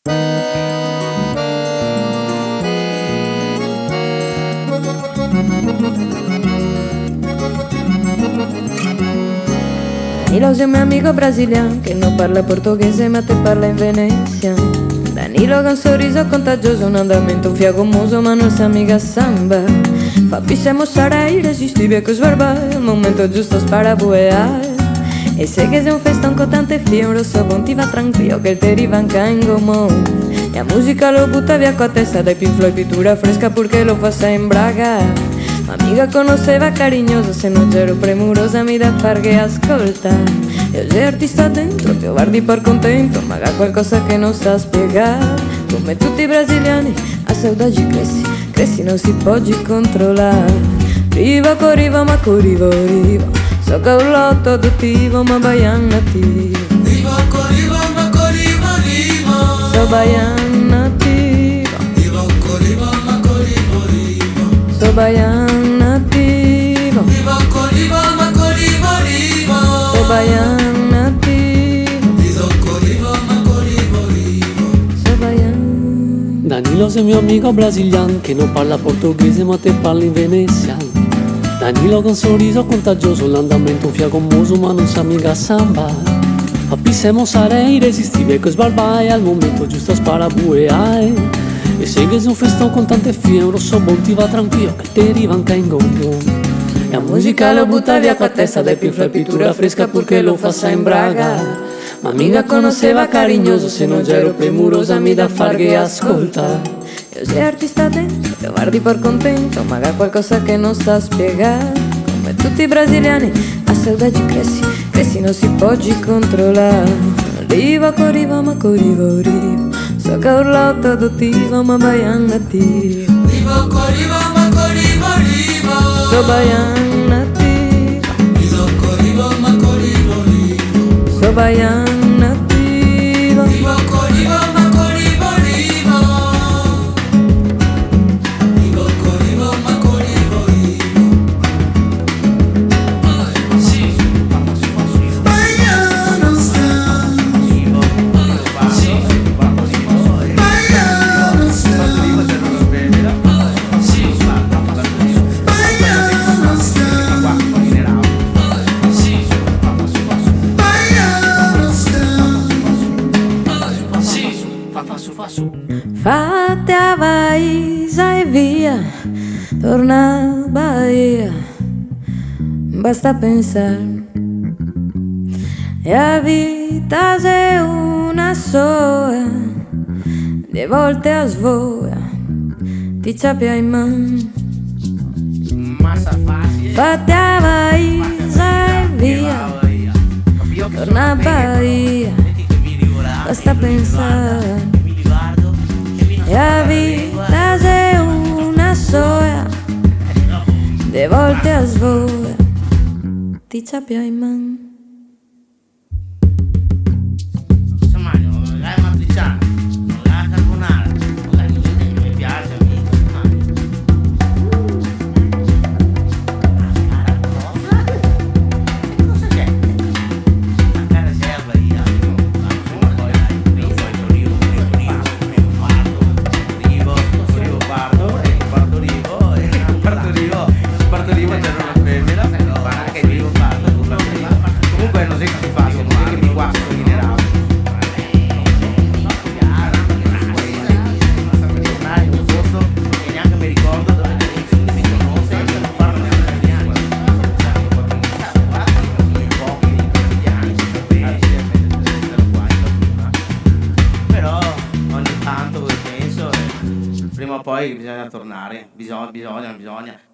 Danilo è un mio amico brasiliano che non parla portoghese ma te parla in veneziano. Danilo con un sorriso contagioso, un andamento fiagomoso ma non sa mica samba. Fa pissemo sarà irresistibile che sbarba, al momento giusto spara bueare. E se che sei un festón con tante fiebre, so con ti va tranquillo che te rivanca in gomón. La musica lo butta via con la testa dai Pink Floyd, pittura fresca perché lo fa in braga. Amiga conosceva carinyosa, se non c'ero premurosa mi da far che ascolta. Io sei artista dentro, che guardi per contento, magari qualcosa che non sa spiegare. Come tutti i brasiliani, a saudade cresci non si può controllare. Riva corriva ma corrivo, so che un lotto adottivo ma baian nativo. Riva corriva ma corrivo, so baian nativo. Riva corriva ma corrivo, so baian nativo. Riva corriva ma corrivo, So baian nativo. Riva corriva ma corrivo. So baian. Danilo è mio amico brasiliano che non parla portoghese ma te parla in veneziano. Danilo con sorriso contagioso, l'andamento fiagomoso ma non sa mica samba. A pissemo sarei irresistibile che sbarbai, al momento giusto spara bueai. E se che sei un festón con tante fiebre, so bon ti va tranquillo che te rivanca in gombo. La musica lo butta via con la testa dai Pink Floyd, pittura fresca perché lo fa in braga. Ma amiga conosceva carinyoso, se non c'ero premurosa mi da far che ascolta. Io sei artista dentro, che guardi per contento, magari qualcosa che non sa spiegare. Come tutti i brasiliani, a saudade cresci non si può controllare. Riva corriva ma corrivo, so che un lotto adottivo ma baian nativo. Riva corriva ma corrivo, So baian nativo. Riva corriva ma corrivo, So baian nativo. Riva corriva ma corrivo, Riva corriva ma corrivo. Baiano sta, baiano sta, baiano sta, Fate a Vaisa e via, torna a Bahia, basta pensar. E a vita è una sola, de volte a svoa, ti ciapia in man. Fate a Vaisa e via, torna a Bahia, basta pensar. E a vita è una sola, de volte a svoa, ti ciapia in man. Comunque non sei che si fa, non è che mi guardo in generale. Un posto che neanche mi ricordo dove nessuno mi conosce, non parlo neanche italiano. Però ogni tanto penso, prima o poi bisogna tornare, bisogna.